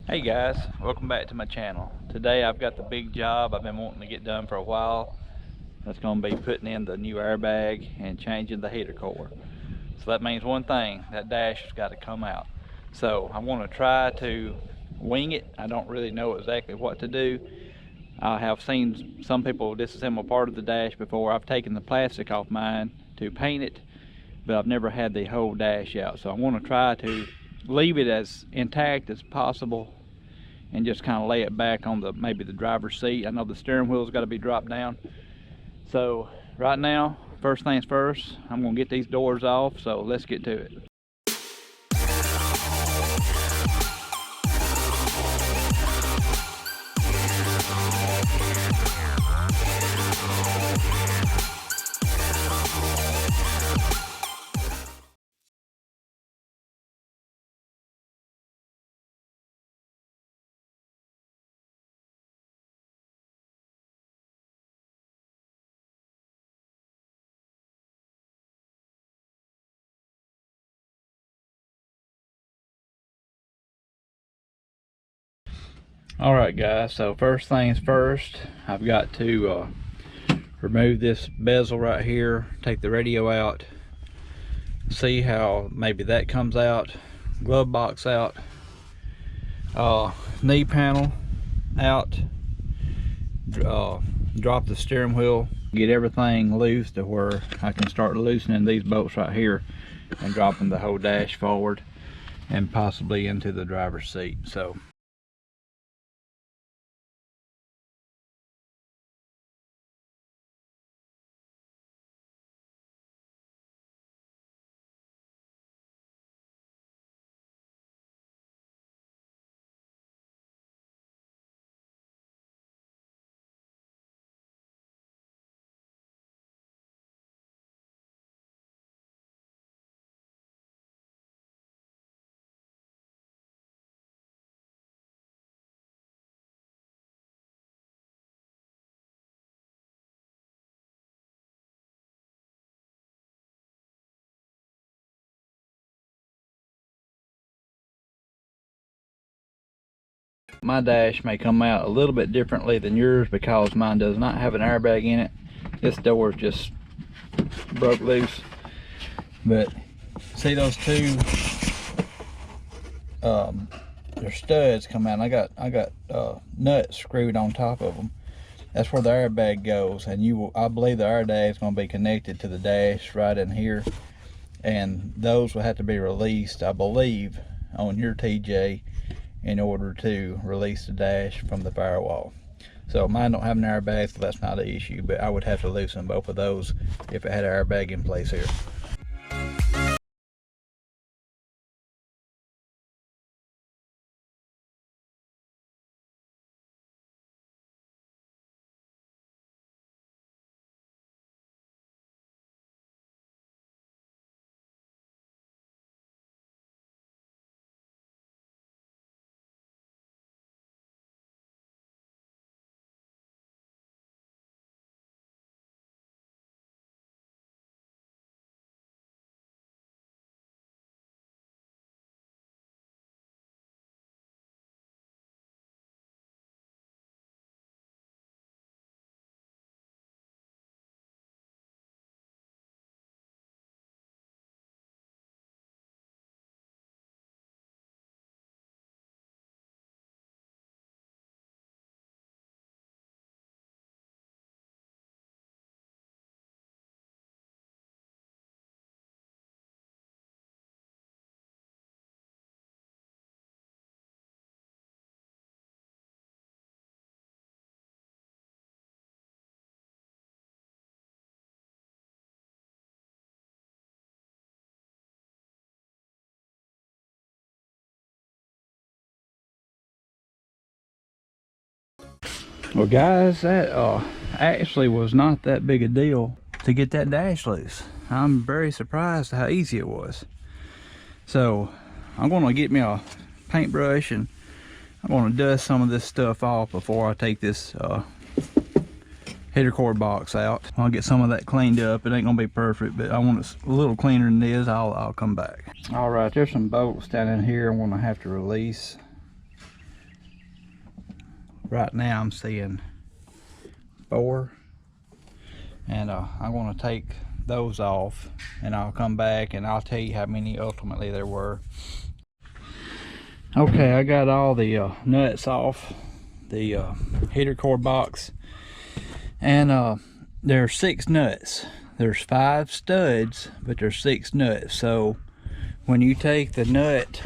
Hey guys, welcome back to my channel. Today I've got the big job I've been wanting to get done for a while. That's going to be putting in the new airbag and changing the heater core. So that means one thing, that dash has got to come out. So I'm going to try to wing it. I don't really know exactly what to do. I have seen some people disassemble part of the dash before. I've taken the plastic off mine to paint it, but I've never had the whole dash out. So I want to try to leave it as intact as possible and just kind of lay it back on maybe the driver's seat. I know the steering wheel's got to be dropped down. So right now, first things first, I'm gonna get these doors off, so let's get to it. All right guys, so first things first, I've got to remove this bezel right here, take the radio out, see how maybe that comes out, glove box out, knee panel out, drop the steering wheel, get everything loose to where I can start loosening these bolts right here and dropping the whole dash forward and possibly into the driver's seat. So my dash may come out a little bit differently than yours because mine does not have an airbag in it. This door just broke loose. But see those two their studs come out, and I got nuts screwed on top of them. That's where the airbag goes, and I believe the airbag is going to be connected to the dash right in here, and those will have to be released, I believe, on your TJ in order to release the dash from the firewall. So mine don't have an airbag, so that's not an issue, but I would have to loosen both of those if it had an airbag in place here. Well guys, that actually was not that big a deal to get that dash loose. I'm very surprised how easy it was. So I'm going to get me a paintbrush and I'm going to dust some of this stuff off before I take this header core box out. I'll get some of that cleaned up. It ain't going to be perfect, but I want it a little cleaner than this. I'll come back. All right, there's some bolts down in here I'm going to have to release. Right now I'm seeing 4, and I'm going to take those off, and I'll come back and I'll tell you how many ultimately there were. Okay, I got all the nuts off the heater core box, and there's 6 nuts. There's 5 studs, but there's 6 nuts. So when you take the nut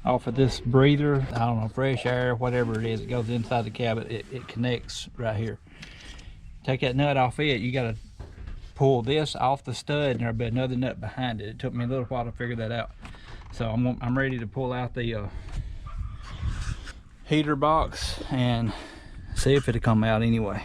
off of this breather, I don't know, fresh air, whatever it is, it goes inside the cabinet, it connects right here. Take that nut off it, you gotta pull this off the stud, and there'll be another nut behind it. It took me a little while to figure that out. So I'm ready to pull out the heater box and see if it'll come out anyway.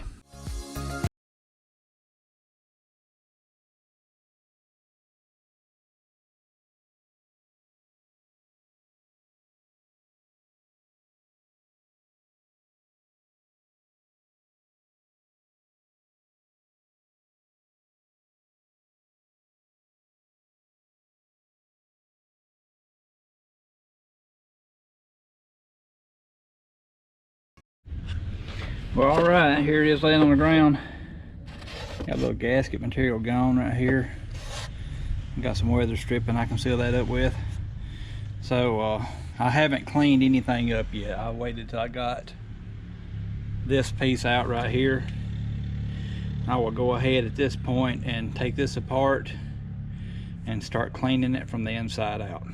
Well, all right, here it is laying on the ground. Got a little gasket material gone right here. Got some weather stripping I can seal that up with. So I haven't cleaned anything up yet. I waited till I got this piece out right here. I will go ahead at this point and take this apart and start cleaning it from the inside out.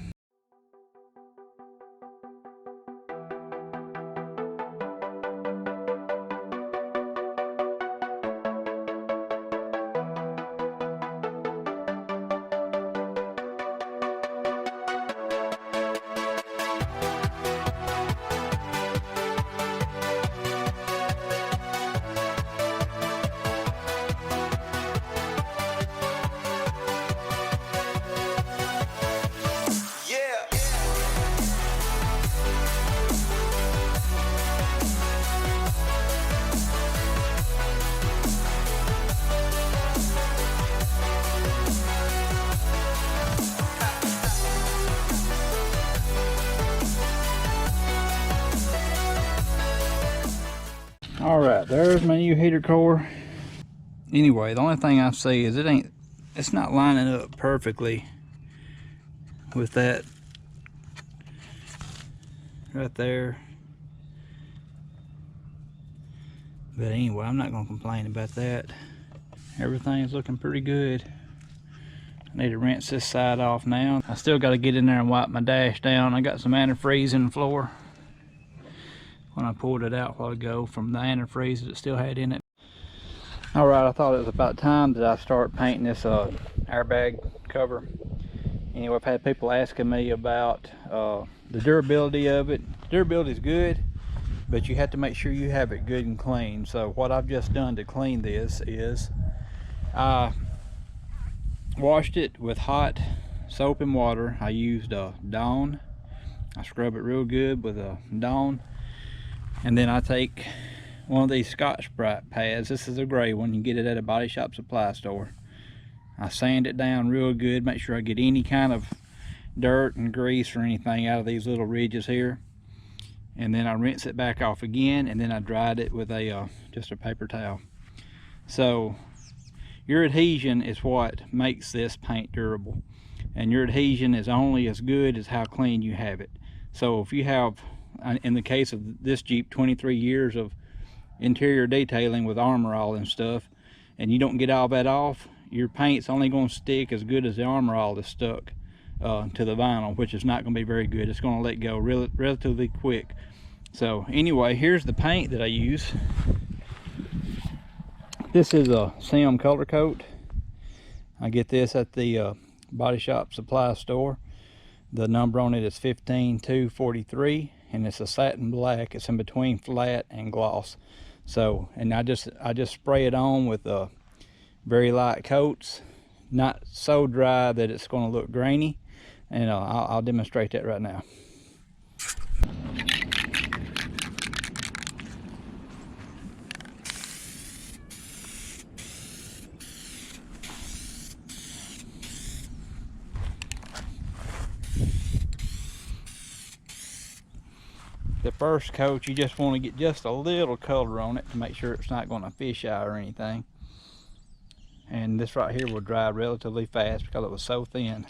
All right, there's my new heater core. Anyway, the only thing I see is it's not lining up perfectly with that right there. But anyway, I'm not gonna complain about that. Everything's looking pretty good. I need to rinse this side off now. I still gotta get in there and wipe my dash down. I got some antifreeze in the floor when I pulled it out a while ago from the antifreeze that it still had in it. All right, I thought it was about time that I start painting this airbag cover. Anyway, I've had people asking me about the durability of it. Durability is good, but you have to make sure you have it good and clean. So what I've just done to clean this is I washed it with hot soap and water. I used Dawn. I scrub it real good with a Dawn. And then I take one of these Scotch-Brite pads. This is a gray one. You can get it at a body shop supply store. I sand it down real good, make sure I get any kind of dirt and grease or anything out of these little ridges here. And then I rinse it back off again, and then I dried it with a just a paper towel. So your adhesion is what makes this paint durable. And your adhesion is only as good as how clean you have it. So if you have, in the case of this Jeep, 23 years of interior detailing with Armor All and stuff, and you don't get all that off, your paint's only going to stick as good as the Armor All is stuck to the vinyl, which is not going to be very good. It's going to let go relatively quick. So anyway, here's the paint that I use. This is a Sim Color Coat. I get this at the body shop supply store. The number on it is 15243, and it's a satin black. It's in between flat and gloss. So, and I just spray it on with very light coats, not so dry that it's going to look grainy. And I'll demonstrate that right now. The first coat, you just want to get just a little color on it to make sure it's not going to fish out or anything. And this right here will dry relatively fast because it was so thin.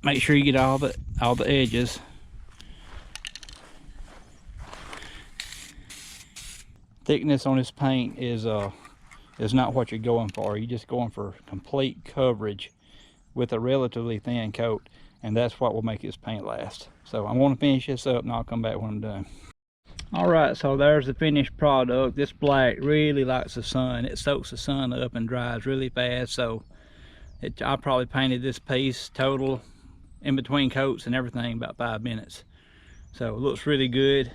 Make sure you get all the edges. Thickness on this paint is not what you're going for. You're just going for complete coverage with a relatively thin coat, and that's what will make this paint last. So I'm going to finish this up and I'll come back when I'm done. All right, so there's the finished product. This black really likes the sun. It soaks the sun up and dries really fast. So I probably painted this piece total in between coats and everything about 5 minutes. So it looks really good.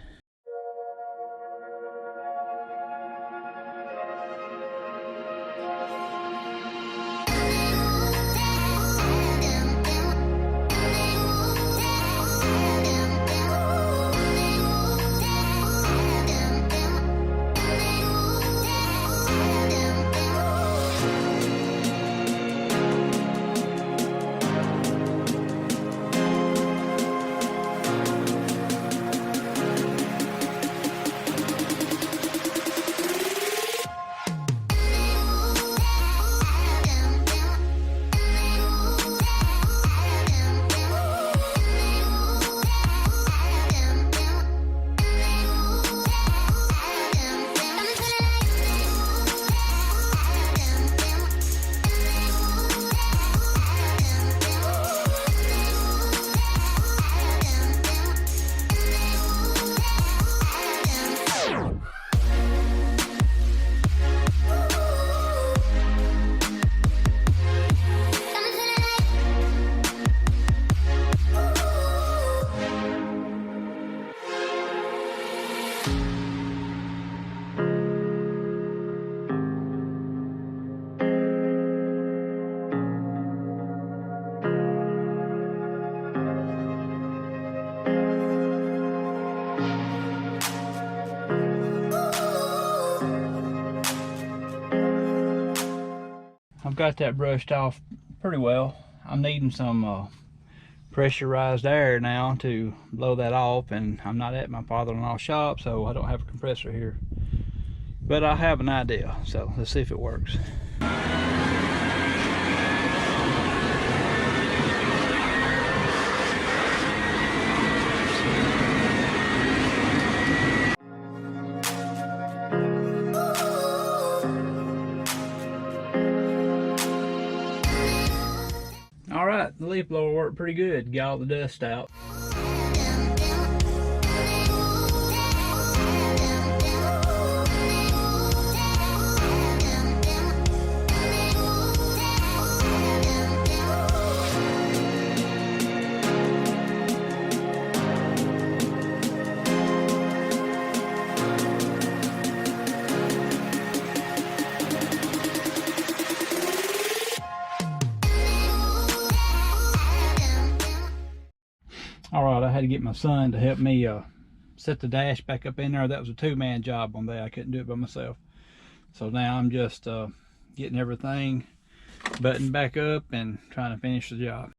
I've got that brushed off pretty well. I'm needing some pressurized air now to blow that off, and I'm not at my father-in-law's shop, so I don't have a compressor here. But I have an idea, so let's see if it works. Alright, the leaf blower worked pretty good, got all the dust out. Alright, I had to get my son to help me set the dash back up in there. That was a two-man job on that. I couldn't do it by myself. So now I'm just getting everything buttoned back up and trying to finish the job.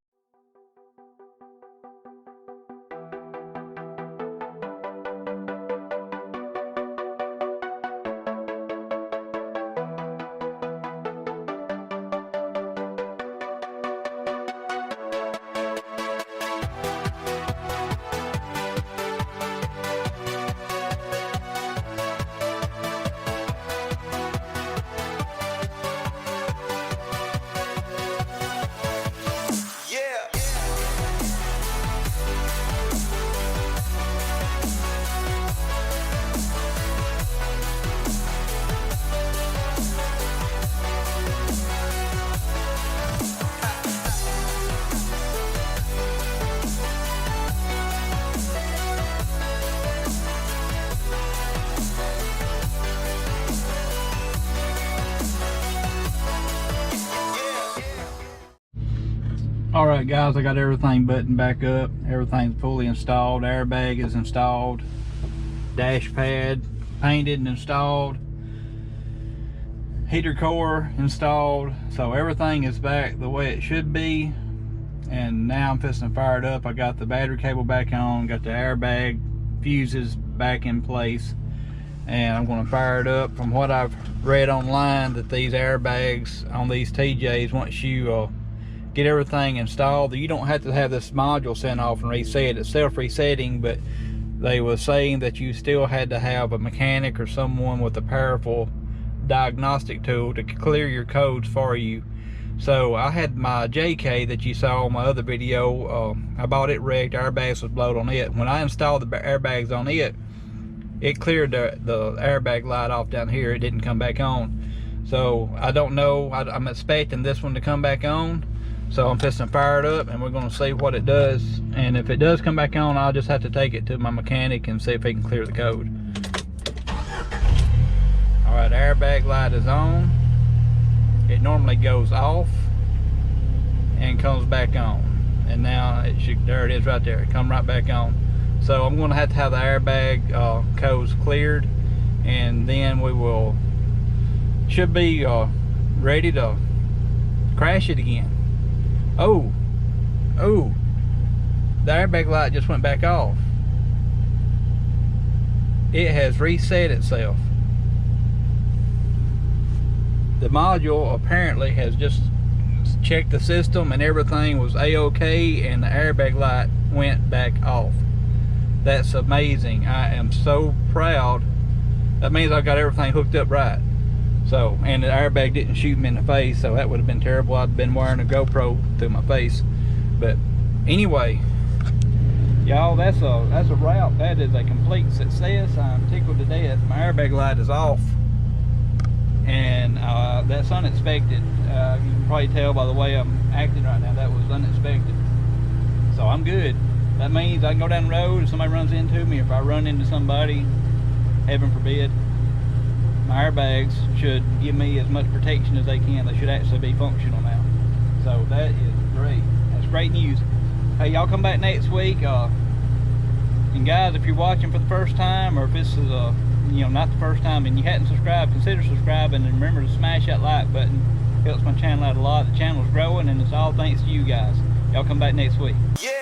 Alright guys, I got everything buttoned back up. Everything's fully installed. Airbag is installed. Dash pad painted and installed, heater core installed, so everything is back the way it should be. And now I'm fixing to fire it up. I got the battery cable back on, got the airbag fuses back in place, and I'm going to fire it up. From what I've read online, that these airbags on these TJs, once you get everything installed, you don't have to have this module sent off and reset. It's self-resetting, but they were saying that you still had to have a mechanic or someone with a powerful diagnostic tool to clear your codes for you. So I had my JK that you saw on my other video. I bought it wrecked, airbags was blown on it. When I installed the airbags on it, it cleared the airbag light off down here. It didn't come back on. So I don't know, I'm expecting this one to come back on. So I'm fixing to fire it up and we're gonna see what it does. And if it does come back on, I'll just have to take it to my mechanic and see if he can clear the code. All right, airbag light is on. It normally goes off and comes back on, and now it should, there it is right there, it come right back on. So I'm going to have the airbag codes cleared, and then we should be ready to crash it again. Oh, the airbag light just went back off. It has reset itself. The module apparently has just checked the system and everything was a-okay, and the airbag light went back off. That's amazing. I am so proud. That means I got everything hooked up right. So, and the airbag didn't shoot me in the face, so that would have been terrible. I'd been wearing a GoPro through my face. But anyway, y'all, that's a wrap. That is a complete success. I'm tickled to death. My airbag light is off, and that's unexpected. You can probably tell by the way I'm acting right now, that was unexpected. So I'm good. That means I can go down the road and somebody runs into me. If I run into somebody, heaven forbid, my airbags should give me as much protection as they can. They should actually be functional now. So that is great. That's great news. Hey, y'all come back next week. And guys, if you're watching for the first time, or if this is not the first time and you hadn't subscribed, consider subscribing, and remember to smash that like button. Helps my channel out a lot. The channel's growing, and it's all thanks to you guys. Y'all come back next week. Yeah.